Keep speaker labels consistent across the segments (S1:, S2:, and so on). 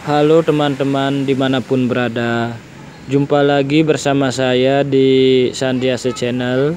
S1: Halo teman-teman dimanapun berada, jumpa lagi bersama saya di Sandiase Channel.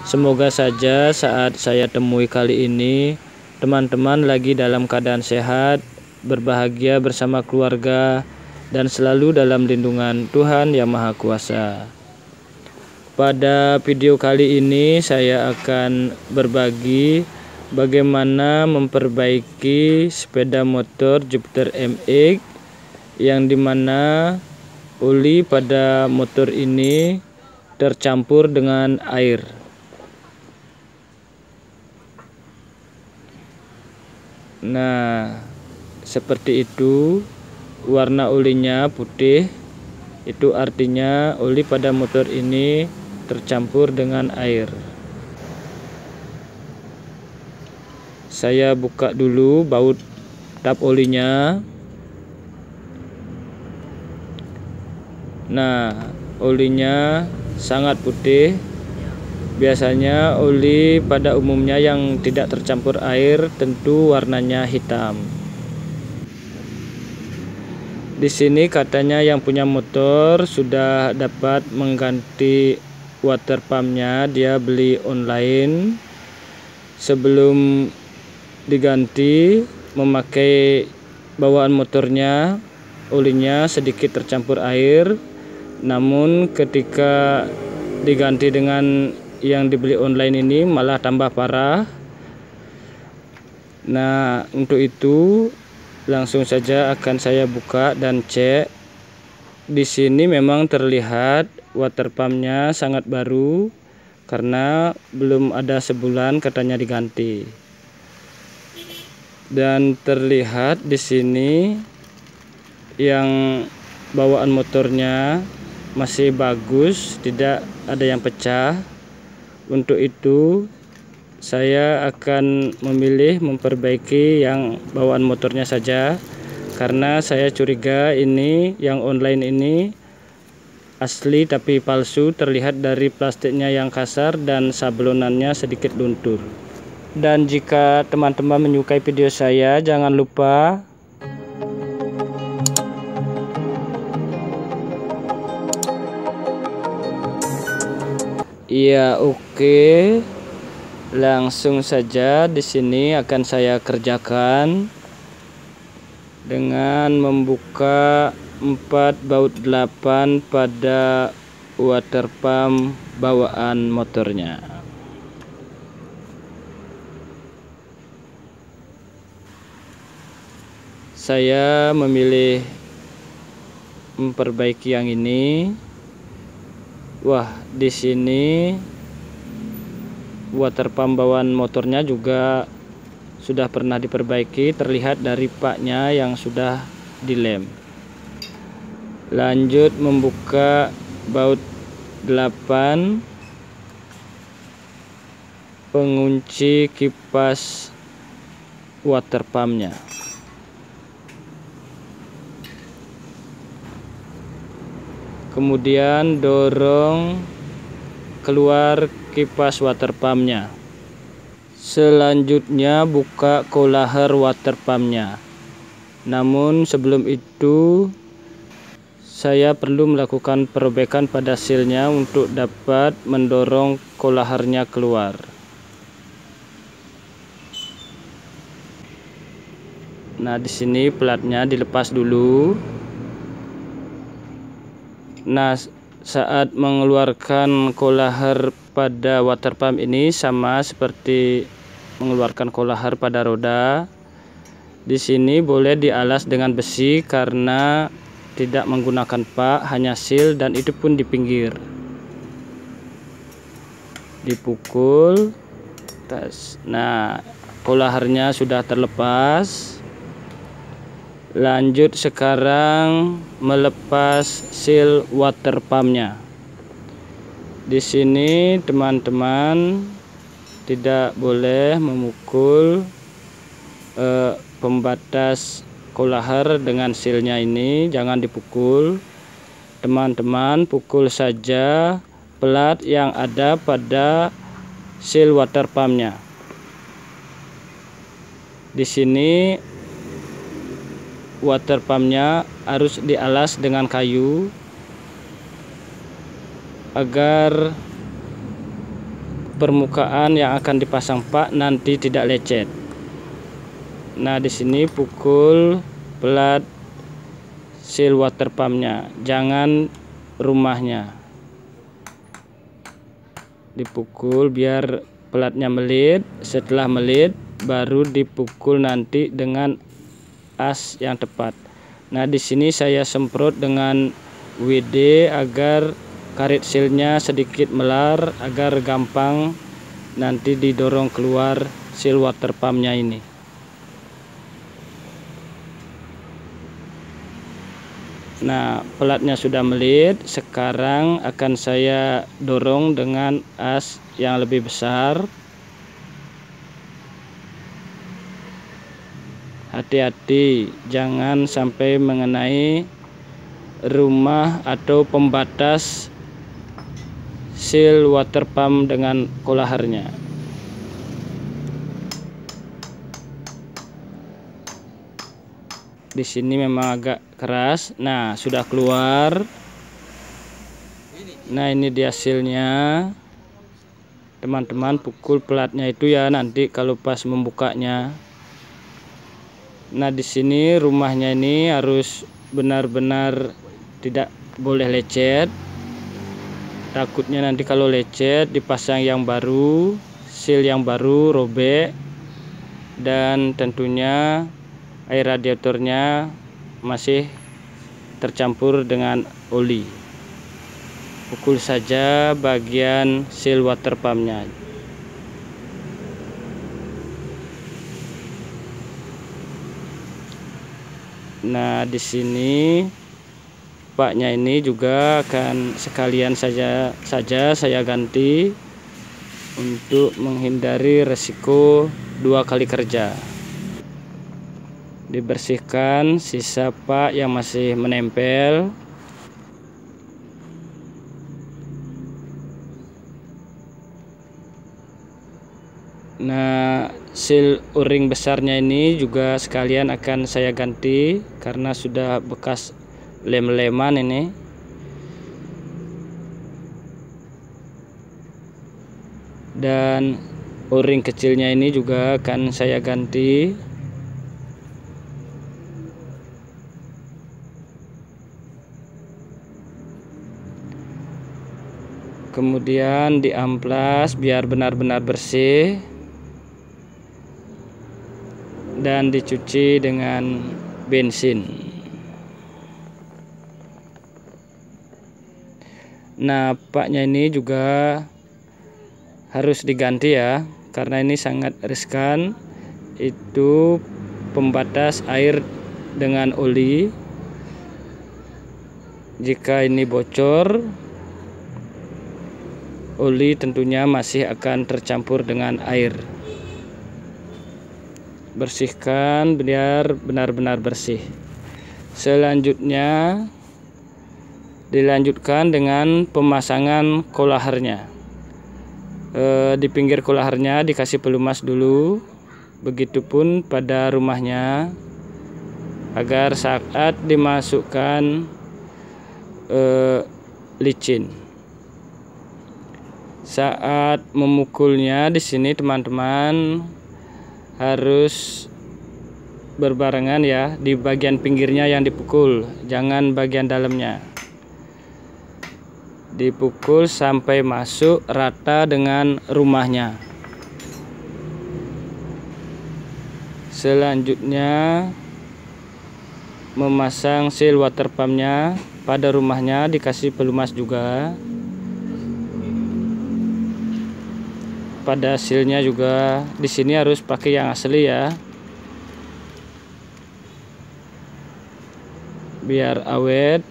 S1: Semoga saja saat saya temui kali ini teman-teman lagi dalam keadaan sehat, berbahagia bersama keluarga, dan selalu dalam lindungan Tuhan Yang Maha Kuasa. Pada video kali ini saya akan berbagi bagaimana memperbaiki sepeda motor Jupiter MX yang dimana oli pada motor ini tercampur dengan air. Nah, seperti itu, warna olinya putih, itu artinya oli pada motor ini tercampur dengan air. Saya buka dulu baut tap olinya. Nah, olinya sangat putih. Biasanya oli pada umumnya yang tidak tercampur air tentu warnanya hitam. Di sini katanya yang punya motor sudah dapat mengganti water pumpnya, dia beli online. Sebelum diganti memakai bawaan motornya, olinya sedikit tercampur air. Namun ketika diganti dengan yang dibeli online ini malah tambah parah. Nah, untuk itu langsung saja akan saya buka dan cek. Di sini memang terlihat water pumpnya sangat baru karena belum ada sebulan katanya diganti. Dan terlihat di sini yang bawaan motornya masih bagus, tidak ada yang pecah. Untuk itu saya akan memilih memperbaiki yang bawaan motornya saja, karena saya curiga ini yang online ini asli tapi palsu, terlihat dari plastiknya yang kasar dan sablonannya sedikit luntur. Dan jika teman-teman menyukai video saya, jangan lupa oke. Langsung saja di sini akan saya kerjakan dengan membuka 4 baut 8 pada water pump bawaan motornya. Saya memilih memperbaiki yang ini. Wah, di sini water pump bawaan motornya juga sudah pernah diperbaiki, terlihat dari paknya yang sudah dilem. Lanjut membuka baut 8 pengunci kipas water pumpnya. Kemudian dorong keluar kipas water pumpnya. Selanjutnya buka cooler water pumpnya. Namun sebelum itu saya perlu melakukan perobekan pada sealnya untuk dapat mendorong coolernya keluar. Nah, di sini platnya dilepas dulu. Nah, saat mengeluarkan cooler pada water pump ini sama seperti mengeluarkan cooler pada roda. Di sini boleh dialas dengan besi karena tidak menggunakan pak, hanya seal, dan itu pun di pinggir. Dipukul. Nah, coolernya sudah terlepas. Lanjut sekarang melepas seal water pumpnya. Di sini teman-teman tidak boleh memukul pembatas cooler dengan sealnya ini, jangan dipukul. Teman-teman pukul saja plat yang ada pada seal water pumpnya. Di sini water pumpnya harus dialas dengan kayu agar permukaan yang akan dipasang pak nanti tidak lecet. Nah, di sini pukul pelat seal water pumpnya, jangan rumahnya. Dipukul biar pelatnya melit. Setelah melit baru dipukul nanti dengan as yang tepat. Nah, di sini saya semprot dengan WD agar karet sealnya sedikit melar, agar gampang nanti didorong keluar seal water pumpnya ini. Nah, pelatnya sudah melit. Sekarang akan saya dorong dengan as yang lebih besar. Hati-hati, jangan sampai mengenai rumah atau pembatas seal water pump dengan kolaharnya. Di sini memang agak keras. Nah, sudah keluar. Nah, ini dia sealnya. Teman-teman pukul pelatnya itu ya nanti kalau pas membukanya. Nah, di sini rumahnya ini harus benar-benar tidak boleh lecet. Takutnya nanti kalau lecet dipasang yang baru, seal yang baru robek, dan tentunya air radiatornya masih tercampur dengan oli. Pukul saja bagian seal water pumpnya. Nah, di sini paknya ini juga akan sekalian saja saya ganti untuk menghindari resiko 2 kali kerja. Dibersihkan sisa pak yang masih menempel. Nah, seal o-ring besarnya ini juga sekalian akan saya ganti karena sudah bekas lem-leman ini. Dan o-ring kecilnya ini juga akan saya ganti. Kemudian diamplas biar benar-benar bersih dan dicuci dengan bensin. Nah, paknya ini juga harus diganti ya, karena ini sangat riskan. Itu pembatas air dengan oli. Jika ini bocor, oli tentunya masih akan tercampur dengan air. Bersihkan biar benar-benar bersih. Selanjutnya dilanjutkan dengan pemasangan kolaharnya. Di pinggir kolaharnya dikasih pelumas dulu. Begitupun pada rumahnya, agar saat dimasukkan licin. Saat memukulnya di sini teman-teman harus berbarengan ya, di bagian pinggirnya yang dipukul, jangan bagian dalamnya. Dipukul sampai masuk rata dengan rumahnya. Selanjutnya memasang seal water pumpnya pada rumahnya, dikasih pelumas juga. Pada sealnya juga di sini harus pakai yang asli ya, biar awet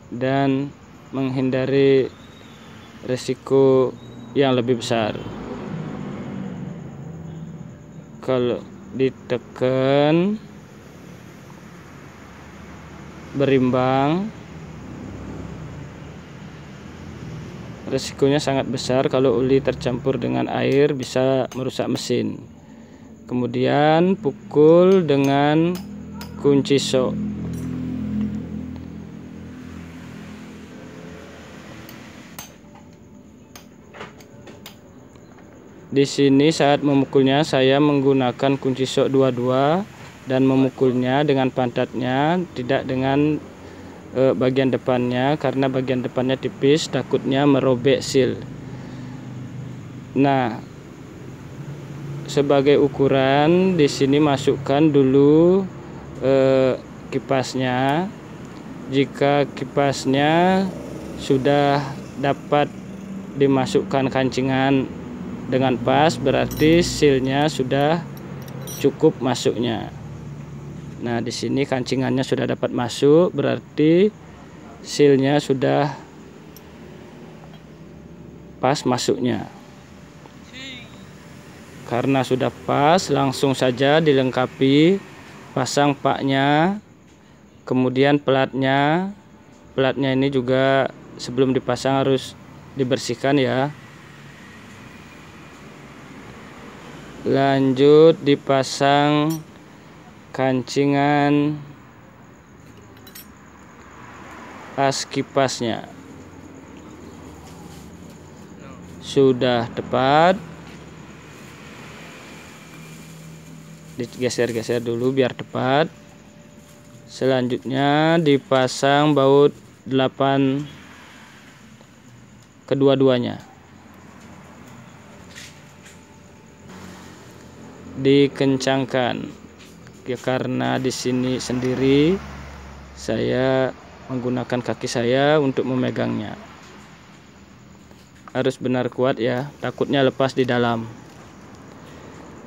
S1: dan menghindari resiko yang lebih besar. Kalau ditekan berimbang, resikonya sangat besar. Kalau oli tercampur dengan air bisa merusak mesin. Kemudian pukul dengan kunci sok. Di sini saat memukulnya saya menggunakan kunci sok 22 dan memukulnya dengan pantatnya, tidak dengan bagian depannya, karena bagian depannya tipis, takutnya merobek seal. Nah, sebagai ukuran di sini masukkan dulu kipasnya. Jika kipasnya sudah dapat dimasukkan kancingan dengan pas, berarti sealnya sudah cukup masuknya. Nah, di sini kancingannya sudah dapat masuk, berarti sealnya sudah pas masuknya. Karena sudah pas, langsung saja dilengkapi, pasang paknya, kemudian pelatnya. Pelatnya ini juga sebelum dipasang harus dibersihkan ya. Lanjut dipasang kancingan as kipasnya. Sudah tepat, digeser-geser dulu biar tepat. Selanjutnya dipasang baut 8 kedua-duanya. Dikencangkan ya, karena di sini sendiri saya menggunakan kaki saya untuk memegangnya. Harus benar kuat ya, takutnya lepas di dalam.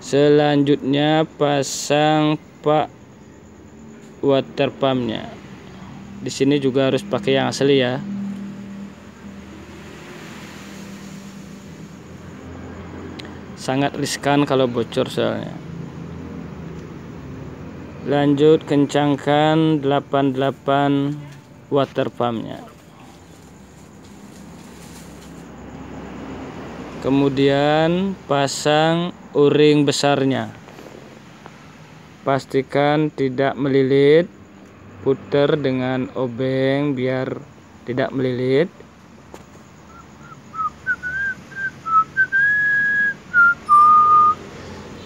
S1: Selanjutnya pasang pak water pumpnya. Di sini juga harus pakai yang asli ya. Sangat riskan kalau bocor soalnya. Lanjut kencangkan 88 water pumpnya. Kemudian pasang o-ring besarnya. Pastikan tidak melilit. Putar dengan obeng biar tidak melilit.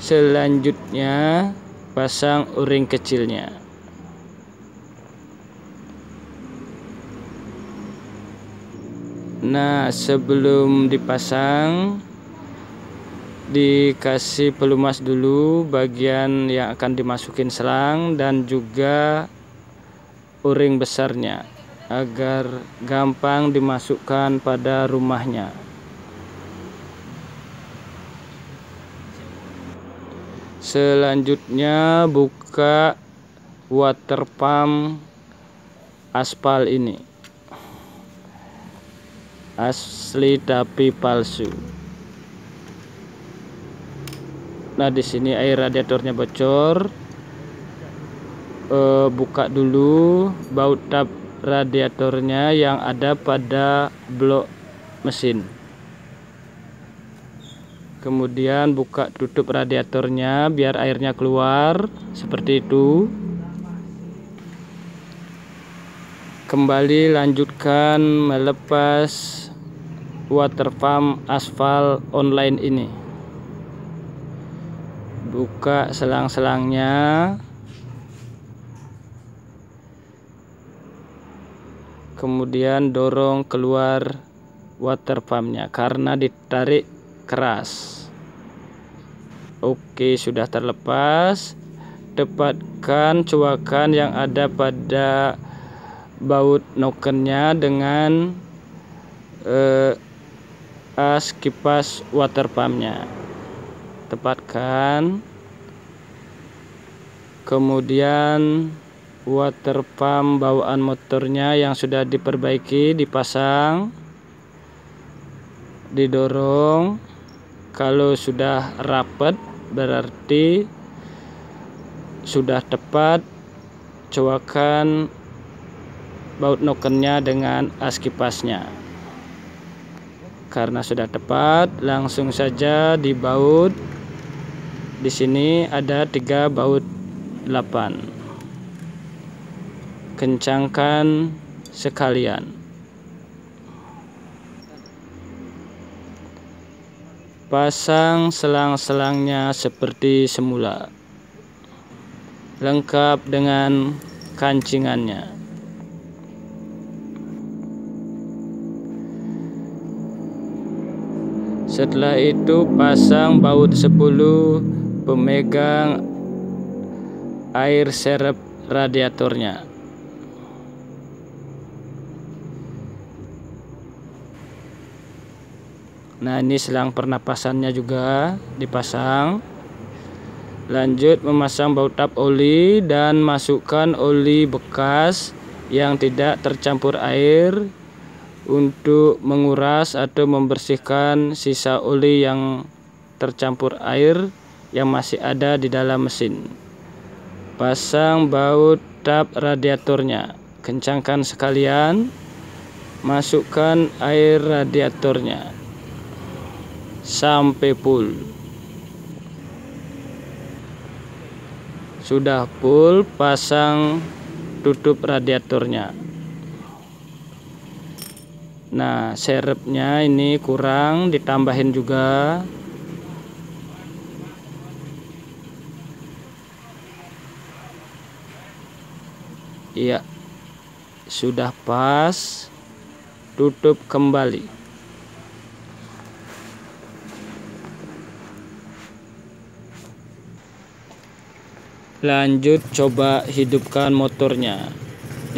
S1: Selanjutnya pasang o-ring kecilnya. Nah, sebelum dipasang dikasih pelumas dulu bagian yang akan dimasukin selang dan juga o-ring besarnya agar gampang dimasukkan pada rumahnya. Selanjutnya buka water pump aspal ini. Asli tapi palsu. Nah, di sini air radiatornya bocor. Buka dulu baut tap radiatornya yang ada pada blok mesin. Kemudian buka tutup radiatornya biar airnya keluar seperti itu. Kembali lanjutkan melepas water pump aspal online ini. Buka selang-selangnya. Kemudian dorong keluar water pumpnya karena ditarik keras. Oke, sudah terlepas. Tepatkan coakan yang ada pada baut nokennya dengan as kipas water pumpnya. Tepatkan. Kemudian water pump bawaan motornya yang sudah diperbaiki dipasang, didorong. Kalau sudah rapat berarti sudah tepat coakan baut nokennya dengan as kipasnya. Karena sudah tepat, langsung saja dibaut. Di sini ada 3 baut 8. kencangkan sekalian. Pasang selang-selangnya seperti semula, lengkap dengan kancingannya. Setelah itu pasang baut 10 pemegang air serep radiatornya. Nah, ini selang pernapasannya juga dipasang. Lanjut memasang baut tap oli dan masukkan oli bekas yang tidak tercampur air untuk menguras atau membersihkan sisa oli yang tercampur air yang masih ada di dalam mesin. Pasang baut tap radiatornya, kencangkan sekalian, masukkan air radiatornya sampai full. Sudah full, pasang tutup radiatornya. Nah, serepnya ini kurang, ditambahin juga. Iya, sudah pas, tutup kembali. Lanjut coba hidupkan motornya.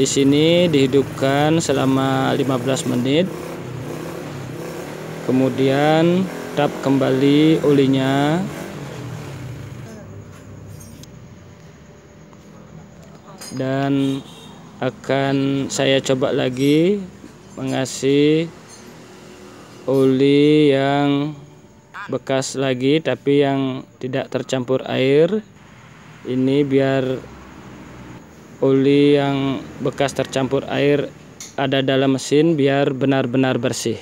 S1: Di sini dihidupkan selama 15 menit. Kemudian tap kembali olinya. Dan akan saya coba lagi mengasih oli yang bekas lagi, tapi yang tidak tercampur air. Ini biar oli yang bekas tercampur air ada dalam mesin biar benar-benar bersih.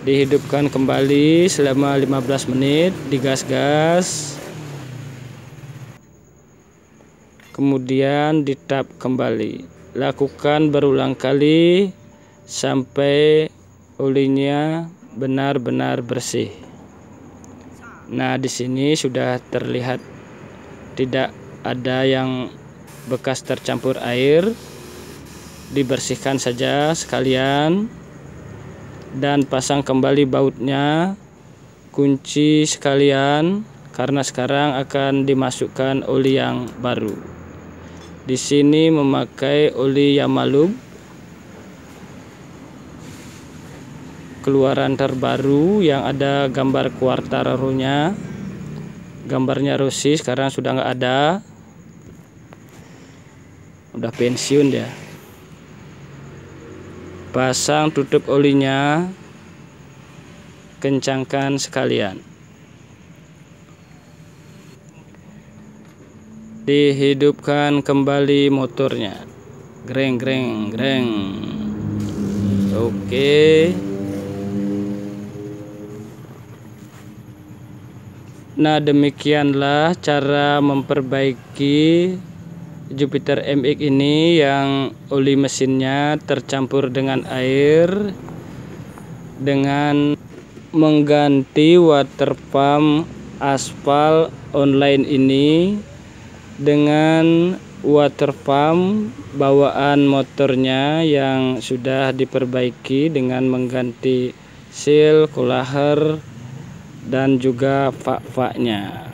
S1: Dihidupkan kembali selama 15 menit, digas-gas. Kemudian ditap kembali. Lakukan berulang kali sampai olinya benar-benar bersih. Nah, di sini sudah terlihat tidak ada yang bekas tercampur air. Dibersihkan saja sekalian dan pasang kembali bautnya, kunci sekalian karena sekarang akan dimasukkan oli yang baru. Di sini memakai oli Yamalub keluaran terbaru yang ada gambar Quartararo-nya. Gambarnya Rossi sekarang sudah nggak ada, udah pensiun ya. Pasang tutup olinya, kencangkan sekalian. Dihidupkan kembali motornya, greng greng greng. Oke. Nah, demikianlah cara memperbaiki Jupiter MX ini yang oli mesinnya tercampur dengan air dengan mengganti water pump aspal online ini dengan water pump bawaan motornya yang sudah diperbaiki dengan mengganti seal, cooler, dan juga fak-faknya.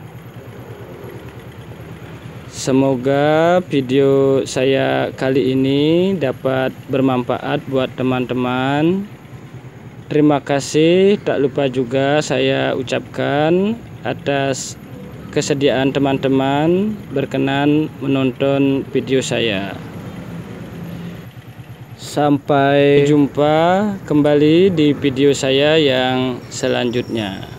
S1: Semoga video saya kali ini dapat bermanfaat buat teman-teman. Terima kasih, tak lupa juga saya ucapkan atas kesediaan teman-teman berkenan menonton video saya. Sampai jumpa kembali di video saya yang selanjutnya.